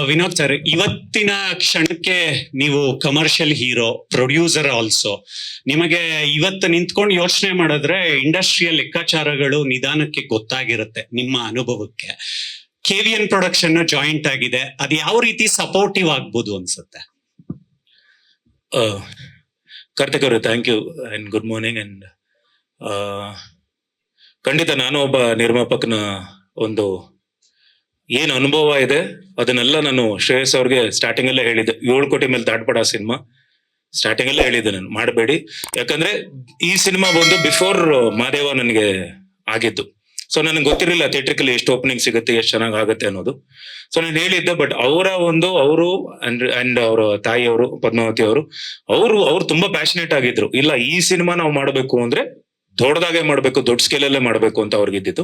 Vinod sir, ಇವತ್ತಿನ ಕ್ಷಣಕ್ಕೆ ನೀವು ಕಮರ್ಷಿಯಲ್ ಹೀರೋ, ಪ್ರೊಡ್ಯೂಸರ್ ಆಲ್ಸೋ. ನಿಮಗೆ ಇವತ್ತು ನಿಂತ್ಕೊಂಡು ಯೋಚನೆ ಮಾಡಿದ್ರೆ ಇಂಡಸ್ಟ್ರಿಯ ಲೆಕ್ಕಾಚಾರಗಳು ನಿಧಾನಕ್ಕೆ ಗೊತ್ತಾಗಿರುತ್ತೆ ನಿಮ್ಮ ಅನುಭವಕ್ಕೆ. KVN ಪ್ರೊಡಕ್ಷನ್ ಜಾಯಿಂಟ್ ಆಗಿದೆ, ಅದು ಯಾವ ರೀತಿ ಸಪೋರ್ಟಿವ್ ಆಗ್ಬೋದು ಅನ್ಸುತ್ತೆ? ಕಾರ್ತಿಕ್ ಅವರು, thank you and good morning. And ಖಂಡಿತ ನಾನು ಒಬ್ಬ ನಿರ್ಮಾಪಕನ ಒಂದು ಏನು ಅನುಭವ ಇದೆ ಅದನ್ನೆಲ್ಲ ನಾನು ಶ್ರೇಯಸ್ ಅವ್ರಿಗೆ ಸ್ಟಾರ್ಟಿಂಗ್ ಅಲ್ಲೇ ಹೇಳಿದ್ದೆ. 7 ಕೋಟಿ ಮೇಲೆ ದಾಟ್ಬೇಡ ಸಿನಿಮಾ ಸ್ಟಾರ್ಟಿಂಗ್ ಅಲ್ಲೇ ಹೇಳಿದ್ದೆ ನಾನು, ಮಾಡಬೇಡಿ. ಯಾಕಂದ್ರೆ ಈ ಸಿನಿಮಾ ಬಂದು ಬಿಫೋರ್ ಮಾದೇವ ನನಗೆ ಆಗಿದ್ದು. ಸೊ ನನಗೆ ಗೊತ್ತಿರಲಿಲ್ಲ ಥಿಯೇಟ್ರಿಕಲ್ ಎಷ್ಟು ಓಪನಿಂಗ್ ಸಿಗುತ್ತೆ, ಎಷ್ಟು ಚೆನ್ನಾಗಿ ಆಗುತ್ತೆ ಅನ್ನೋದು. ಸೊ ನಾನು ಹೇಳಿದ್ದೆ. ಬಟ್ ಅವರು ಅಂಡ್ ಅವರ ತಾಯಿಯವರು ಪದ್ಮಾವತಿ ಅವರು ತುಂಬಾ ಪ್ಯಾಷನೇಟ್ ಆಗಿದ್ರು. ಇಲ್ಲ, ಈ ಸಿನಿಮಾ ನಾವು ಮಾಡಬೇಕು ಅಂದ್ರೆ ದೊಡ್ಡದಾಗೆ ಮಾಡ್ಬೇಕು, ದೊಡ್ಡ ಸ್ಕೇಲಲ್ಲೇ ಮಾಡ್ಬೇಕು ಅಂತ ಅವ್ರಿಗಿದ್ದಿತ್ತು.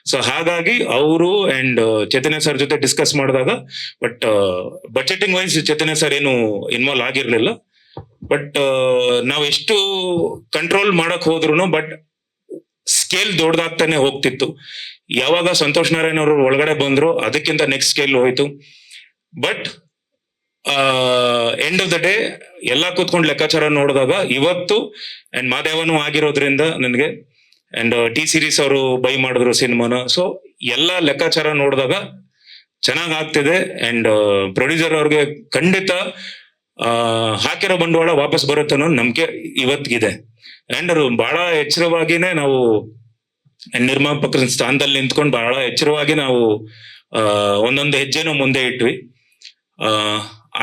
ಸೊ ಹಾಗಾಗಿ ಅವರು ಅಂಡ್ ಚೈತನ್ಯ ಸರ್ ಜೊತೆ ಡಿಸ್ಕಸ್ ಮಾಡಿದಾಗ, but budgeting wise Chaitanya sir ಏನು ಇನ್ವಾಲ್ವ್ ಆಗಿರ್ಲಿಲ್ಲ. ಬಟ್ ನಾವ್ ಎಷ್ಟು ಕಂಟ್ರೋಲ್ ಮಾಡಕ್ ಹೋದ್ರು ಬಟ್ ಸ್ಕೇಲ್ ದೊಡ್ಡದಾಗ್ತಾನೆ ಹೋಗ್ತಿತ್ತು. ಯಾವಾಗ ಸಂತೋಷ್ ನಾರಾಯಣ್ ಅವರು ಒಳಗಡೆ ಬಂದ್ರು ಅದಕ್ಕಿಂತ ನೆಕ್ಸ್ಟ್ ಸ್ಕೇಲ್ ಹೋಯ್ತು. But end of the day ಎಲ್ಲಾ ಕೂತ್ಕೊಂಡು ಲೆಕ್ಕಾಚಾರ ನೋಡಿದಾಗ ಇವತ್ತು ಅಂಡ್ ಮಾದೇವನು ಆಗಿರೋದ್ರಿಂದ ನನಗೆ ಅಂಡ್ ಟಿ ಸೀರೀಸ್ ಅವರು ಬೈ ಮಾಡಿದ್ರು ಸಿನಿಮಾನ. ಸೊ ಎಲ್ಲಾ ಲೆಕ್ಕಾಚಾರ ನೋಡಿದಾಗ ಚೆನ್ನಾಗ್ ಆಗ್ತಿದೆ. ಅಂಡ್ ಪ್ರೊಡ್ಯೂಸರ್ ಅವ್ರಿಗೆ ಖಂಡಿತ ಹಾಕಿರೋ ಬಂಡವಾಳ ವಾಪಸ್ ಬರುತ್ತೆ ಅನ್ನೋ ನಂಬಿಕೆ ಇವತ್ತಿಗಿದೆ. ಅಂಡ್ ಬಹಳ ಎಚ್ಚರವಾಗಿನೇ ನಾವು ನಿರ್ಮಾಪಕರ ಸ್ಥಾನದಲ್ಲಿ ನಿಂತ್ಕೊಂಡು ಬಹಳ ಎಚ್ಚರವಾಗಿ ನಾವು ಒಂದೊಂದು ಹೆಜ್ಜೆನೂ ಮುಂದೆ ಇಟ್ವಿ.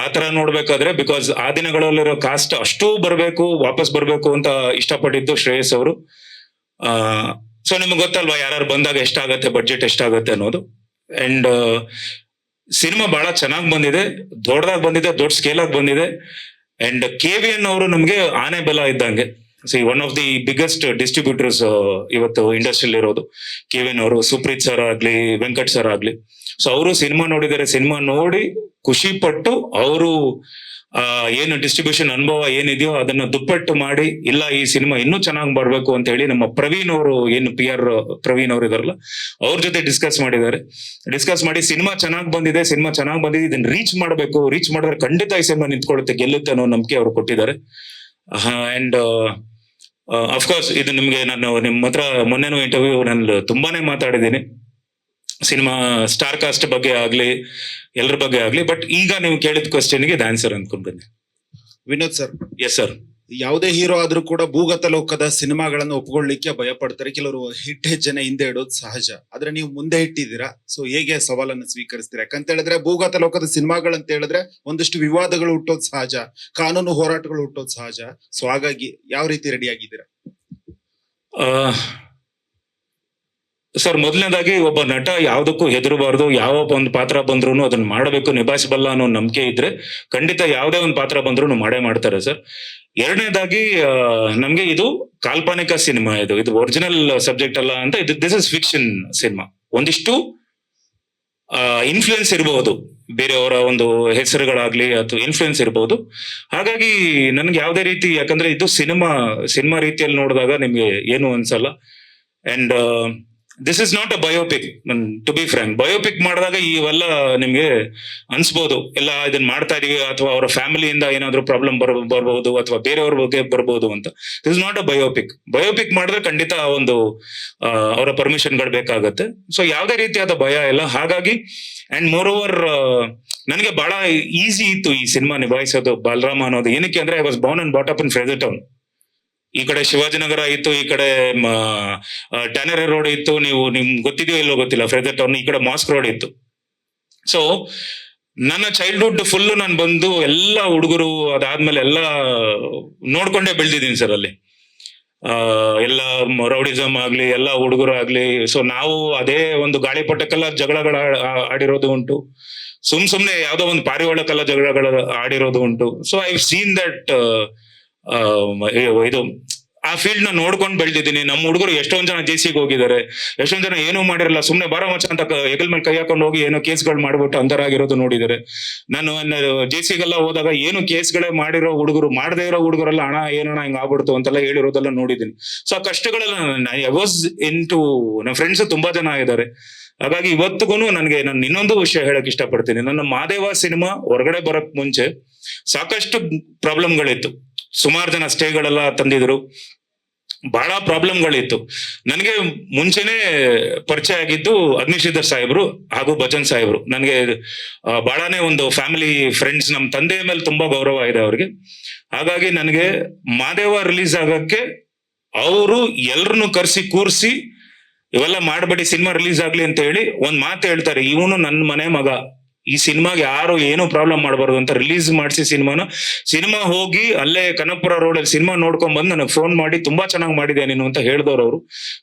ಆತರ ನೋಡ್ಬೇಕಾದ್ರೆ ಬಿಕಾಸ್ ಆ ದಿನಗಳಲ್ಲಿರೋ ಕಾಸ್ಟ್ ಅಷ್ಟು ಬರ್ಬೇಕು, ವಾಪಸ್ ಬರ್ಬೇಕು ಅಂತ ಇಷ್ಟಪಟ್ಟಿದ್ದು ಶ್ರೇಯಸ್ ಅವರು. ಸೊ ನಿಮ್ಗೆ ಗೊತ್ತಲ್ವಾ ಯಾರು ಬಂದಾಗ ಎಷ್ಟಾಗತ್ತೆ, ಬಡ್ಜೆಟ್ ಎಷ್ಟಾಗತ್ತೆ ಅನ್ನೋದು. ಅಂಡ್ ಸಿನಿಮಾ ಬಹಳ ಚೆನ್ನಾಗಿ ಬಂದಿದೆ, ದೊಡ್ಡದಾಗಿ ಬಂದಿದೆ, ದೊಡ್ಡ ಸ್ಕೇಲ್ ಆಗಿ ಬಂದಿದೆ. ಅಂಡ್ KVN ಅವರು ನಮ್ಗೆ ಆನೆ ಬೆಲ ಇದ್ದಂಗೆ. One of the biggest distributors ಇವತ್ತು ಇಂಡಸ್ಟ್ರಿಯಲ್ಲಿ ಇರೋದು KVN ಅವರು. ಸುಪ್ರೀತ್ ಸರ್ ಆಗ್ಲಿ, ವೆಂಕಟ್ ಸರ್ ಆಗ್ಲಿ. ಸೊ ಅವರು ಸಿನಿಮಾ ನೋಡಿದ್ದಾರೆ, ಸಿನಿಮಾ ನೋಡಿ ಖುಷಿ ಪಟ್ಟು ಅವರು ಏನು ಡಿಸ್ಟ್ರಿಬ್ಯೂಷನ್ ಅನುಭವ ಏನಿದೆಯೋ ಅದನ್ನ ದುಪ್ಪಟ್ಟು ಮಾಡಿ, ಇಲ್ಲ ಈ ಸಿನಿಮಾ ಇನ್ನೂ ಚೆನ್ನಾಗಿ ಬರ್ಬೇಕು ಅಂತ ಹೇಳಿ ನಮ್ಮ ಪ್ರವೀಣ್ ಅವರು, ಏನು PR ಪ್ರವೀಣ್ ಅವರು ಇದಾರಲ್ಲ, ಅವ್ರ ಜೊತೆ ಡಿಸ್ಕಸ್ ಮಾಡಿ ಸಿನಿಮಾ ಚೆನ್ನಾಗಿ ಬಂದಿದೆ, ಇದನ್ನ ರೀಚ್ ಮಾಡಿದ್ರೆ ಖಂಡಿತ ಈ ಸಿನಿಮಾ ನಿಂತ್ಕೊಳ್ಳುತ್ತೆ, ಗೆಲ್ಲುತ್ತೆ ಅನ್ನೋ ನಂಬಿಕೆ ಅವರು ಕೊಟ್ಟಿದ್ದಾರೆ. ಅಂಡ್ ಅಫ್ಕೋರ್ಸ್ ಇದು ನಿಮ್ಗೆ ನಾನು ನಿಮ್ಮ ಹತ್ರ ಮೊನ್ನೆನೂ ಇಂಟರ್ವ್ಯೂ ನಾನು ತುಂಬಾನೇ ಮಾತಾಡಿದ್ದೀನಿ ಸಿನಿಮಾ ಸ್ಟಾರ್ ಕಾಸ್ಟ್ ಬಗ್ಗೆ ಆಗ್ಲಿ, ಎಲ್ಲರ ಬಗ್ಗೆ ಆಗ್ಲಿ. ಬಟ್ ಈಗ ನೀವು ಕೇಳಿದ ಕ್ವಶನ್ಗೆ ಇದು ಆನ್ಸರ್ ಅಂದ್ಕೊಂಡ್ ಬನ್ನಿ. Vinod sir, yes sir. ಯಾವುದೇ ಹೀರೋ ಆದ್ರೂ ಕೂಡ ಭೂಗತ ಲೋಕದ ಸಿನಿಮಾಗಳನ್ನು ಒಪ್ಕೊಳ್ಳಿಕ್ಕೆ ಭಯ ಪಡ್ತಾರೆ. ಕೆಲವರು ಹೆಜ್ಜೆನ ಹಿಂದೆ ಇಡೋದು ಸಹಜ. ಆದ್ರೆ ನೀವು ಮುಂದೆ ಇಟ್ಟಿದ್ದೀರಾ. ಸೊ ಹೇಗೆ ಸವಾಲನ್ನು ಸ್ವೀಕರಿಸ್ತೀರಾ? ಯಾಕಂತ ಹೇಳಿದ್ರೆ ಭೂಗತ ಲೋಕದ ಸಿನಿಮಾಗಳಂತ ಹೇಳಿದ್ರೆ ಒಂದಷ್ಟು ವಿವಾದಗಳು ಹುಟ್ಟೋದು ಸಹಜ, ಕಾನೂನು ಹೋರಾಟಗಳು ಹುಟ್ಟೋದು ಸಹಜ. ಸೊ ಹಾಗಾಗಿ ಯಾವ ರೀತಿ ರೆಡಿ ಆಗಿದ್ದೀರಾ? ಸರ್, ಮೊದಲನೇದಾಗಿ ಒಬ್ಬ ನಟ ಯಾವ್ದಕ್ಕೂ ಹೆದರಬಾರ್ದು. ಯಾವ ಒಂದು ಪಾತ್ರ ಬಂದ್ರು ಅದನ್ನ ಮಾಡಬೇಕು, ನಿಭಾಯಿಸಬಲ್ಲ ಅನ್ನೋ ನಂಬಿಕೆ ಇದ್ರೆ ಖಂಡಿತ ಯಾವುದೇ ಒಂದು ಪಾತ್ರ ಬಂದ್ರು ಮಾಡೇ ಮಾಡ್ತಾರೆ ಸರ್. ಎರಡನೇದಾಗಿ ನಮ್ಗೆ ಇದು ಕಾಲ್ಪನಿಕ ಸಿನಿಮಾ, ಇದು ಒರಿಜಿನಲ್ ಸಬ್ಜೆಕ್ಟ್ ಅಲ್ಲ ಅಂತ. This is fiction cinema. ಒಂದಿಷ್ಟು ಇನ್ಫ್ಲೂಯೆನ್ಸ್ ಇರಬಹುದು, ಬೇರೆಯವರ ಒಂದು ಹೆಸರುಗಳಾಗ್ಲಿ ಅಥವಾ ಇನ್ಫ್ಲೂಯೆನ್ಸ್ ಇರಬಹುದು. ಹಾಗಾಗಿ ನನ್ಗೆ ಯಾವುದೇ ರೀತಿ, ಯಾಕಂದ್ರೆ ಇದು ಸಿನಿಮಾ ರೀತಿಯಲ್ಲಿ ನೋಡಿದಾಗ ನಿಮ್ಗೆ ಏನು ಅನ್ಸಲ್ಲ. And this is not a biopic. To be frank, biopic ಮಾಡಿದಾಗ ಇವೆಲ್ಲ ನಿಮ್ಗೆ ಅನ್ಸ್ಬೋದು, ಎಲ್ಲ ಇದನ್ನ ಮಾಡ್ತಾ ಇದೀವಿ ಅಥವಾ ಅವರ ಫ್ಯಾಮಿಲಿಯಿಂದ ಏನಾದ್ರು ಪ್ರಾಬ್ಲಮ್ ಬರ್ಬಹುದು ಅಥವಾ ಬೇರೆಯವ್ರ ಬಗ್ಗೆ ಬರ್ಬೋದು ಅಂತ. This is not a biopic ಮಾಡಿದ್ರೆ ಖಂಡಿತ ಒಂದು ಅವರ ಪರ್ಮಿಷನ್ಗಳು ಬೇಕಾಗತ್ತೆ. ಸೊ ಯಾವುದೇ ರೀತಿಯಾದ ಭಯ ಇಲ್ಲ. ಹಾಗಾಗಿ ಅಂಡ್ ಮೋರ್ ಓವರ್ ನನಗೆ ಬಹಳ ಈಸಿ ಇತ್ತು ಈ ಸಿನಿಮಾ ನಿಭಾಯಿಸೋದು. ಬಾಲರಾಮ ಅನ್ನೋದು ಏನಕ್ಕೆ ಅಂದ್ರೆ, I was born and brought up in Fraser Town. ಈ ಕಡೆ ಶಿವಾಜಿನಗರ ಇತ್ತು, ಈ ಕಡೆ ಟ್ಯಾನರಿ ರೋಡ್ ಇತ್ತು. ನಿಮ್ಗೆ ಗೊತ್ತಿದೆಯೋ ಇಲ್ಲೋ ಗೊತ್ತಿಲ್ಲ, ಫ್ರೇಜರ್ ಟೌನ್. ಈ ಕಡೆ ಮಾಸ್ಕ್ ರೋಡ್ ಇತ್ತು. ಸೊ ನನ್ನ ಚೈಲ್ಡ್ಹುಡ್ ಫುಲ್ ನಾನು ಬಂದು ಎಲ್ಲ ಹುಡುಗರು ಅದಾದ್ಮೇಲೆ ಎಲ್ಲ ನೋಡ್ಕೊಂಡೇ ಬೆಳೆದಿದ್ದೀನಿ ಸರ್ ಅಲ್ಲಿ. ಎಲ್ಲ ರೌಡಿಸಮ್ ಆಗ್ಲಿ, ಎಲ್ಲ ಹುಡುಗರು ಆಗ್ಲಿ. ಸೊ ನಾವು ಅದೇ ಒಂದು ಗಾಳಿಪಟಕ್ಕೆಲ್ಲ ಜಗಳಗಳ ಆಡಿರೋದು ಉಂಟು. ಸುಮ್ನೆ ಯಾವ್ದೋ ಒಂದು ಪಾರಿವಾಳಕ್ಕೆಲ್ಲ ಜಗಳಗಳ ಆಡಿರೋದು ಉಂಟು. ಸೊ ಐ ಸೀನ್ ದಟ್ ಇದು ಆ ಫೀಲ್ಡ್ ನ ನೋಡ್ಕೊಂಡು ಬೆಳೆದಿದ್ದೀನಿ. ನಮ್ಮ ಹುಡುಗರು ಎಷ್ಟೊಂದ್ ಜನ ಜೈಸಿಗೆ ಹೋಗಿದ್ದಾರೆ, ಎಷ್ಟೊಂದ್ ಜನ ಏನೂ ಮಾಡಿರಲ್ಲ, ಸುಮ್ನೆ ಬಾರ ಮಚ್ಚ ಅಂತ ಹೆಗಲ್ ಮೇಲೆ ಕೈ ಹಾಕೊಂಡು ಹೋಗಿ ಏನೋ ಕೇಸ್ಗಳು ಮಾಡ್ಬಿಟ್ಟು ಅಂತರಾಗಿರೋದು ನೋಡಿದ್ದಾರೆ. ನಾನು ಜೈಸಿಗೆಲ್ಲ ಹೋದಾಗ ಏನು ಕೇಸ್ಗಳೇ ಮಾಡಿರೋ ಹುಡುಗರು, ಮಾಡದೇ ಇರೋ ಹುಡುಗರೆಲ್ಲ ಹಣ ಏನಣ್ಣ ಹಿಂಗ್ ಆಗ್ಬಿಡ್ತು ಅಂತೆಲ್ಲ ಹೇಳಿರೋದೆಲ್ಲ ನೋಡಿದ್ದೀನಿ. ಸೊ ಆ ಕಷ್ಟಗಳೆಲ್ಲ ಐ ವಾಸ್ ಇನ್ ಟು, ನಮ್ಮ ಫ್ರೆಂಡ್ಸ್ ತುಂಬಾ ಜನ ಇದ್ದಾರೆ. ಹಾಗಾಗಿ ಇವತ್ತಿಗೂ ನನಗೆ ನಾನು ಇನ್ನೊಂದು ವಿಷಯ ಹೇಳಕ್ ಇಷ್ಟಪಡ್ತೀನಿ. ನನ್ನ ಮಾದೇವ ಸಿನಿಮಾ ಹೊರಗಡೆ ಬರಕ್ ಮುಂಚೆ ಸಾಕಷ್ಟು ಪ್ರಾಬ್ಲಮ್ಗಳಿತ್ತು. ಸುಮಾರು ಜನ ಸ್ಟೇಗಳೆಲ್ಲ ತಂದಿದ್ರು, ಬಹಳ ಪ್ರಾಬ್ಲಮ್ಗಳಿತ್ತು. ನನಗೆ ಮುಂಚೆನೆ ಪರಿಚಯ ಆಗಿದ್ದು ಅಗ್ನಿಶ್ರೀಧರ್ ಸಾಹೇಬ್ರು ಹಾಗೂ ಭಜನ್ ಸಾಹೇಬ್ರು. ನನಗೆ ಬಹಳನೇ ಒಂದು ಫ್ಯಾಮಿಲಿ ಫ್ರೆಂಡ್ಸ್, ನಮ್ಮ ತಂದೆಯ ಮೇಲೆ ತುಂಬಾ ಗೌರವ ಇದೆ ಅವ್ರಿಗೆ. ಹಾಗಾಗಿ ನನಗೆ ಮಾದೇವ ರಿಲೀಸ್ ಆಗಕ್ಕೆ ಅವರು ಎಲ್ರನ್ನು ಕರ್ಸಿ ಕೂರ್ಸಿ ಇವೆಲ್ಲ ಮಾಡಬೇಡಿ, ಸಿನಿಮಾ ರಿಲೀಸ್ ಆಗ್ಲಿ ಅಂತ ಹೇಳಿ ಒಂದ್ ಮಾತು ಹೇಳ್ತಾರೆ, ಇವನು ನನ್ನ ಮನೆ ಮಗ, ಈ ಸಿನಿಮಾಗೆ ಯಾರು ಏನು ಪ್ರಾಬ್ಲಮ್ ಮಾಡಬಾರ್ದು ಅಂತ ರಿಲೀಸ್ ಮಾಡಿಸಿ ಸಿನಿಮಾ ಹೋಗಿ ಅಲ್ಲೇ ಕನಕಪುರ ರೋಡ್ ಅಲ್ಲಿ ಸಿನಿಮಾ ನೋಡ್ಕೊಂಡ್ ಬಂದು ನನಗೆ ಫೋನ್ ಮಾಡಿ ತುಂಬಾ ಚೆನ್ನಾಗಿ ಮಾಡಿದೆ ನೀನು ಅಂತ ಹೇಳಿದವ್ರು ಅವರು.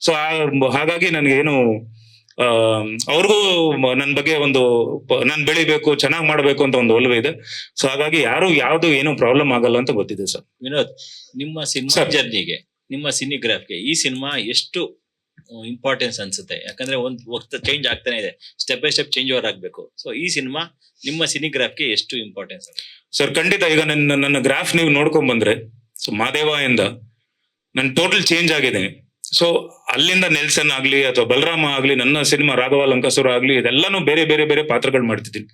ಸೊ ಹಾಗಾಗಿ ನನಗೇನು ಅವ್ರಿಗೂ ನನ್ನ ಬಗ್ಗೆ ಒಂದು ನಾನು ಬೆಳಿಬೇಕು, ಚೆನ್ನಾಗಿ ಮಾಡ್ಬೇಕು ಅಂತ ಒಂದು ಒಲವು ಇದೆ. ಸೊ ಹಾಗಾಗಿ ಯಾರು ಯಾವ್ದು ಏನು ಪ್ರಾಬ್ಲಮ್ ಆಗಲ್ಲ ಅಂತ ಗೊತ್ತಿದೆ ಸರ್. ವಿನೋದ್, ನಿಮ್ಮ ಸಿನಿಮಾ ಜರ್ನಿಗೆ, ನಿಮ್ಮ ಸಿನಿಗ್ರಾಫ್ಗೆ ಈ ಸಿನಿಮಾ ಎಷ್ಟು ಇಂಪಾರ್ಟೆನ್ಸ್ ಅನ್ಸುತ್ತೆ? ಯಾಕಂದ್ರೆ ಒಂದು ವಕ್ತ ಚೇಂಜ್ ಆಗ್ತಾನೆ ಇದೆ, step by step change over ಆಗ್ಬೇಕು. ಸೊ ಈ ಸಿನಿಮಾ ನಿಮ್ಮ ಸಿನಿಗ್ರಾಫ್ಗೆ ಎಷ್ಟು ಇಂಪಾರ್ಟೆನ್ಸ್? ಸರ್ ಖಂಡಿತ. ಈಗ ನನ್ನ ಗ್ರಾಫ್ ನೀವು ನೋಡ್ಕೊಂಡ್ ಬಂದ್ರೆ, ಸೊ ಮಾದೇವ ಇಂದ ನಾನು ಟೋಟಲ್ ಚೇಂಜ್ ಆಗಿದ್ದೇನೆ. ಸೊ ಅಲ್ಲಿಂದ ನೆಲ್ಸನ್ ಆಗ್ಲಿ ಅಥವಾ ಬಲರಾಮ ಆಗ್ಲಿ, ನನ್ನ ಸಿನಿಮಾ ರಾಘವ ಲಂಕಾಸುರ ಆಗ್ಲಿ, ಇದೆಲ್ಲಾನು ಬೇರೆ ಬೇರೆ ಬೇರೆ ಪಾತ್ರಗಳು ಮಾಡ್ತಿದ್ದೀನಿ.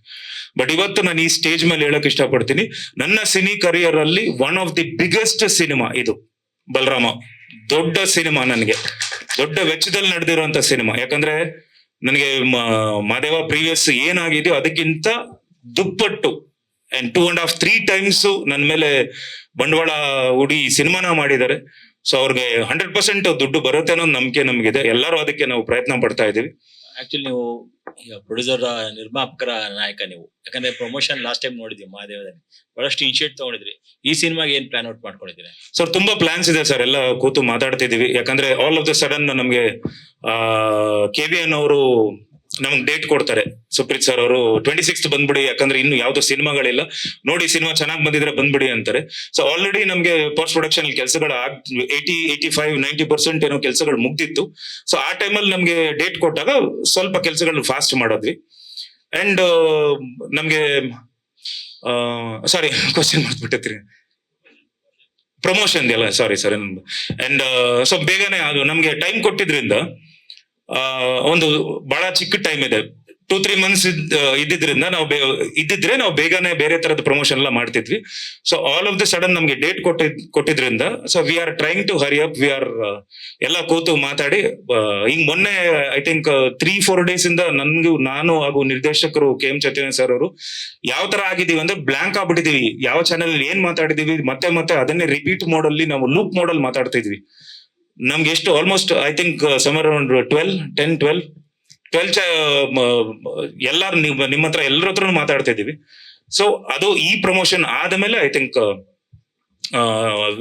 ಬಟ್ ಇವತ್ತು ನಾನು ಈ ಸ್ಟೇಜ್ ಮೇಲೆ ಹೇಳಕ್ ಇಷ್ಟಪಡ್ತೀನಿ, ನನ್ನ ಸಿನಿ ಕರಿಯರ್ ಅಲ್ಲಿ one of the biggest cinema ಇದು ಬಲರಾಮ. ದೊಡ್ಡ ಸಿನಿಮಾ, ನನಗೆ ದೊಡ್ಡ ವೆಚ್ಚದಲ್ಲಿ ನಡೆದಿರುವಂತ ಸಿನಿಮಾ. ಯಾಕಂದ್ರೆ ನನಗೆ ಮಾದೇವ ಪ್ರೀವಿಯಸ್ ಏನಾಗಿದೆಯೋ ಅದಕ್ಕಿಂತ ದುಪ್ಪಟ್ಟು ಅಂಡ್ 2.5 3 ಟೈಮ್ಸ್ ನನ್ನ ಮೇಲೆ ಬಂಡವಾಳ ಹೂಡಿ ಸಿನಿಮಾನ ಮಾಡಿದ್ದಾರೆ. ಸೊ ಅವ್ರಿಗೆ 100% ದುಡ್ಡು ಬರುತ್ತೆ ಅನ್ನೋ ನಂಬಿಕೆ ನಮಗಿದೆ. ಎಲ್ಲರೂ ಅದಕ್ಕೆ ನಾವು ಪ್ರಯತ್ನ ಪಡ್ತಾ ಇದೀವಿ. ಆಕ್ಚುಲಿ ನೀವು ಪ್ರೊಡ್ಯೂಸರ್, ನಿರ್ಮಾಪಕರ ನಾಯಕ ನೀವು. ಯಾಕಂದ್ರೆ ಪ್ರಮೋಷನ್ ಲಾಸ್ಟ್ ಟೈಮ್ ನೋಡಿದ್ವಿ ಮಹಾದೇವದಲ್ಲಿ, ಬಹಳಷ್ಟು ಇನಿಷಿಯೇಟ್ ತಗೊಂಡಿದ್ರಿ. ಈ ಸಿನಿಮಾಗೆ ಏನ್ ಪ್ಲಾನ್ ಔಟ್ ಮಾಡ್ಕೊಂಡಿದ್ದೀರಾ? ಸರ್ ತುಂಬಾ ಪ್ಲಾನ್ಸ್ ಇದೆ ಸರ್, ಎಲ್ಲ ಕೂತು ಮಾತಾಡ್ತಿದೀವಿ. ಯಾಕಂದ್ರೆ ಆಲ್ ಆಫ್ ದ ಸಡನ್ ನಮ್ಗೆ KVN ಅವರು ನಮ್ಗೆ ಡೇಟ್ ಕೊಡ್ತಾರೆ, ಸುಪ್ರೀತ್ ಸರ್ ಅವರು 26th ಬಂದ್ಬಿಡಿ, ಯಾಕಂದ್ರೆ ಇನ್ನು ಯಾವ್ದು ಸಿನಿಮಾಗಳಿಲ್ಲ, ನೋಡಿ ಸಿನಿಮಾ ಚೆನ್ನಾಗಿ ಬಂದಿದ್ರೆ ಬಂದ್ಬಿಡಿ ಅಂತಾರೆ. ಸೊ ಆಲ್ರೆಡಿ ನಮ್ಗೆ ಪೋಸ್ಟ್ ಪ್ರೊಡಕ್ಷನ್ ಕೆಲಸಗಳು 80-85-90% ಏನೋ ಕೆಲಸಗಳು ಮುಗ್ದಿತ್ತು. ಸೊ ಆ ಟೈಮಲ್ಲಿ ನಮ್ಗೆ ಡೇಟ್ ಕೊಟ್ಟಾಗ ಸ್ವಲ್ಪ ಕೆಲಸಗಳು ಫಾಸ್ಟ್ ಮಾಡಿದ್ವಿ. ಅಂಡ್ ನಮ್ಗೆ ಸಾರಿ ಕ್ವಶನ್ ಮಾಡ್ಬಿಟ್ಟಿರ್ತೀರಿ, ಪ್ರಮೋಷನ್ ಎಲ್ಲ ಸಾರಿ ಸರ್. ಅಂಡ್ ಸೊ ಬೇಗನೆ ಅದು ನಮ್ಗೆ ಟೈಮ್ ಕೊಟ್ಟಿದ್ರಿಂದ ಒಂದು ಬಹಳ ಚಿಕ್ಕ ಟೈಮ್ ಇದೆ, 2-3 months ಇದ್ದಿದ್ರಿಂದ ಇದ್ದಿದ್ರೆ ನಾವು ಬೇಗನೆ ಬೇರೆ ತರದ ಪ್ರಮೋಷನ್ ಎಲ್ಲ ಮಾಡ್ತಿದ್ವಿ. So all of the sudden ನಮ್ಗೆ ಡೇಟ್ ಕೊಟ್ಟಿದ್ರಿಂದ so we are trying to hurry up. We are ಎಲ್ಲ ಕೂತು ಮಾತಾಡಿ ಹಿಂಗ್ ಮೊನ್ನೆ ಐ ಥಿಂಕ್ 3-4 days ಇಂದ ನಾನು ಹಾಗೂ ನಿರ್ದೇಶಕರು KM ಚೈತನ್ಯ ಸರ್ ಅವರು ಯಾವ ತರ ಆಗಿದೀವಿ ಅಂದ್ರೆ ಬ್ಲಾಂಕ್ ಆಗ್ಬಿಟ್ಟಿದೀವಿ. ಯಾವ ಚಾನೆಲ್ ಏನ್ ಮಾತಾಡಿದೀವಿ ಮತ್ತೆ ಅದನ್ನೇ ರಿಪೀಟ್ ಮೋಡಲ್ಲಿ ನಾವು ಲೂಪ್ ಮೋಡಲ್ ಮಾತಾಡ್ತಾ ಇದ್ವಿ. ನಮ್ಗೆ ಎಷ್ಟು almost I think summer around 12 ಎಲ್ಲಾರು ನಿಮ್ಮ ಹತ್ರ ಎಲ್ಲರ ಹತ್ರ ಮಾತಾಡ್ತಾ ಇದೀವಿ. ಸೊ ಅದು ಈ ಪ್ರಮೋಷನ್ ಆದ್ಮೇಲೆ ಐ ಥಿಂಕ್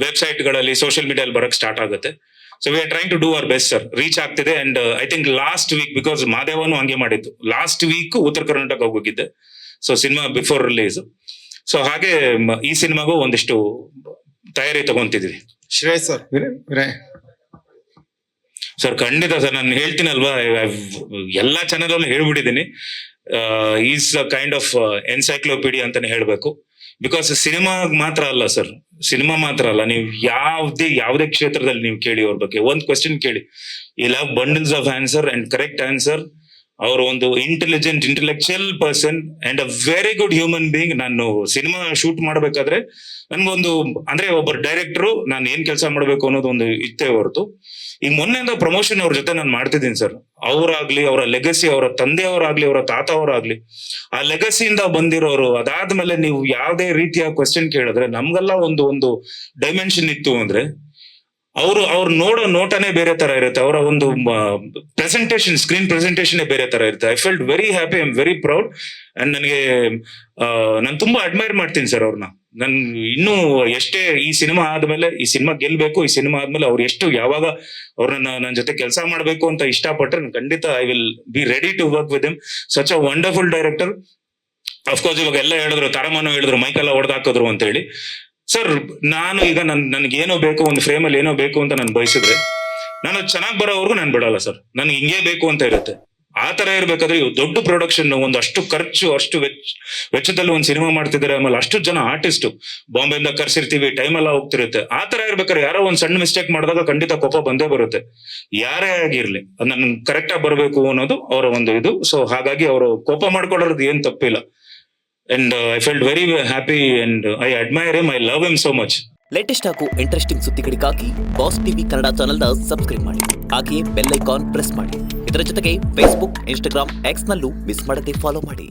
ವೆಬ್ಸೈಟ್ ಗಳಲ್ಲಿ ಸೋಷಿಯಲ್ ಮೀಡಿಯಲ್ಲಿ ಬರಕ್ ಸ್ಟಾರ್ಟ್ ಆಗುತ್ತೆ. So we are trying to do our best sir, reach ಆಗ್ತಿದೆ. And I think last week, because ಮಾದೇವನು ಹಂಗೆ ಮಾಡಿದ್ದು, ಲಾಸ್ಟ್ ವೀಕ್ ಉತ್ತರ ಕರ್ನಾಟಕ ಹೋಗಿದ್ದೆ. So cinema before release. So ಹಾಗೆ ಈ ಸಿನಿಮಾಗೂ ಒಂದಿಷ್ಟು ತಯಾರಿ ತಗೊಂತಿದ್ವಿ. ಶ್ರೇಯಸ್ ಸರ್, ಸರ್ ಖಂಡಿತ ಸರ್, ನಾನು ಹೇಳ್ತೀನಲ್ವಾ, ಎಲ್ಲಾ ಚಾನೆಲ್ ಅಲ್ಲೂ ಹೇಳ್ಬಿಟ್ಟಿದ್ದೀನಿ, ಈಸ್ ಕೈಂಡ್ ಆಫ್ ಎನ್ಸೈಕ್ಲೋಪೀಡಿಯಾ ಅಂತಾನೆ ಹೇಳ್ಬೇಕು. ಬಿಕಾಸ್ ಸಿನಿಮಾ ಮಾತ್ರ ಅಲ್ಲ ಸರ್, ಸಿನಿಮಾ ಮಾತ್ರ ಅಲ್ಲ, ನೀವು ಯಾವುದೇ ಕ್ಷೇತ್ರದಲ್ಲಿ ನೀವು ಕೇಳಿ ಅವ್ರ ಬಗ್ಗೆ ಒಂದ್ ಕ್ವೆಶ್ಚನ್ ಕೇಳಿ, you have bundles of answer and correct answer. ಅವರು ಒಂದು intellectual person and a very good human being. ನಾನು ಸಿನಿಮಾ ಶೂಟ್ ಮಾಡ್ಬೇಕಾದ್ರೆ ನನ್ಗೊಂದು ಅಂದ್ರೆ ಒಬ್ಬರು ಡೈರೆಕ್ಟರು ನಾನು ಏನ್ ಕೆಲಸ ಮಾಡ್ಬೇಕು ಅನ್ನೋದು ಒಂದು ಇತ್ತೆ ಹೊರತು, ಈಗ ಮೊನ್ನೆಯಿಂದ ಪ್ರಮೋಷನ್ ಅವ್ರ ಜೊತೆ ನಾನು ಮಾಡ್ತಿದ್ದೀನಿ ಸರ್. ಅವರಾಗ್ಲಿ, ಅವರ ಲೆಗಸಿ, ಅವರ ತಂದೆಯವರಾಗ್ಲಿ, ಅವರ ತಾತ ಅವರಾಗ್ಲಿ, ಆ ಲೆಗಸಿಯಿಂದ ಬಂದಿರೋರು. ಅದಾದ್ಮೇಲೆ ನೀವು ಯಾವುದೇ ರೀತಿಯ ಕ್ವೆಶ್ಚನ್ ಕೇಳಿದ್ರೆ ನಮ್ಗೆಲ್ಲ ಒಂದು ಡೈಮೆನ್ಷನ್ ಇತ್ತು ಅಂದ್ರೆ ಅವ್ರು ನೋಡೋ ನೋಟನೇ ಬೇರೆ ತರ ಇರುತ್ತೆ, ಅವರ ಒಂದು ಪ್ರೆಸೆಂಟೇಶನ್, ಸ್ಕ್ರೀನ್ ಪ್ರೆಸೆಂಟೇಶನ್ ಬೇರೆ ತರ ಇರುತ್ತೆ. I felt very happy, I am very proud. And ನನಗೆ ನಾನು ತುಂಬಾ ಅಡ್ಮೈರ್ ಮಾಡ್ತೀನಿ ಸರ್ ಅವ್ರನ್ನ. ನನ್ ಇನ್ನೂ ಎಷ್ಟೇ ಈ ಸಿನಿಮಾ ಆದ್ಮೇಲೆ, ಈ ಸಿನಿಮಾ ಗೆಲ್ಬೇಕು, ಈ ಸಿನಿಮಾ ಆದ್ಮೇಲೆ ಅವ್ರು ಎಷ್ಟು ಯಾವಾಗ ಅವ್ರನ್ನ ನನ್ನ ಜೊತೆ ಕೆಲಸ ಮಾಡ್ಬೇಕು ಅಂತ ಇಷ್ಟಪಟ್ರೆ ಖಂಡಿತ I will be ready to work with him. Such a wonderful director. Of course ಇವಾಗ ಎಲ್ಲ ಹೇಳಿದ್ರು, ತಾರಮಾನು ಹೇಳಿದ್ರು, ಮೈಕೆಲ್ಲ ಹೊಡೆದಾಕಿದ್ರು ಅಂತ ಹೇಳಿ. ಸರ್ ನಾನು ಈಗ ನನ್ಗೆ ಏನೋ ಬೇಕು, ಒಂದು ಫ್ರೇಮ್ ಅಲ್ಲಿ ಏನೋ ಬೇಕು ಅಂತ ನಾನು ಬಯಸಿದ್ರೆ ನಾನು ಚೆನ್ನಾಗಿ ಬರೋವರೆಗೂ ನಾನು ಬಿಡಲ್ಲ ಸರ್. ನನ್ಗೆ ಹಿಂಗೇ ಬೇಕು ಅಂತ ಇರುತ್ತೆ. ಆ ತರ ಇರ್ಬೇಕಾದ್ರೆ ಇವು ದೊಡ್ಡ ಪ್ರೊಡಕ್ಷನ್, ಒಂದು ಅಷ್ಟು ಖರ್ಚು, ಅಷ್ಟು ವೆಚ್ಚದಲ್ಲಿ ಒಂದು ಸಿನಿಮಾ ಮಾಡ್ತಿದ್ದಾರೆ. ಆಮೇಲೆ ಅಷ್ಟು ಜನ ಆರ್ಟಿಸ್ಟ್ ಬಾಂಬೆಯಿಂದ ಕರ್ಸಿರ್ತೀವಿ, ಟೈಮ್ ಎಲ್ಲ ಹೋಗ್ತಿರುತ್ತೆ. ಆ ತರ ಇರ್ಬೇಕಾದ್ರೆ ಯಾರೋ ಒಂದ್ ಸಣ್ಣ ಮಿಸ್ಟೇಕ್ ಮಾಡಿದಾಗ ಖಂಡಿತ ಕೋಪ ಬಂದೇ ಬರುತ್ತೆ, ಯಾರೇ ಆಗಿರ್ಲಿ. ನನ್ ಕರೆಕ್ಟ್ ಆಗಿ ಬರಬೇಕು ಅನ್ನೋದು ಅವರ ಒಂದು ಇದು. ಸೊ ಹಾಗಾಗಿ ಅವರು ಕೋಪ ಮಾಡ್ಕೊಳ್ಳೋದು ಏನ್ ತಪ್ಪಿಲ್ಲ. And I felt very happy and I admire him, I love him so much. Latest ಹಾಗೂ ಇಂಟ್ರೆಸ್ಟಿಂಗ್ ಸುದ್ದಿಗಳಿಗಾಗಿ ಬಾಸ್ ಟಿವಿ ಕನ್ನಡ ಚಾನೆಲ್ನ ಸಬ್ಸ್ಕ್ರೈಬ್ ಮಾಡಿ. ಹಾಗೆಯೇ ಬೆಲ್ ಐಕಾನ್ ಪ್ರೆಸ್ ಮಾಡಿ. ಇದರ ಜೊತೆಗೆ ಫೇಸ್ಬುಕ್, ಇನ್ಸ್ಟಾಗ್ರಾಮ್, ಎಕ್ಸ್ ನಲ್ಲೂ ಮಿಸ್ ಮಾಡದೆ ಫಾಲೋ ಮಾಡಿ.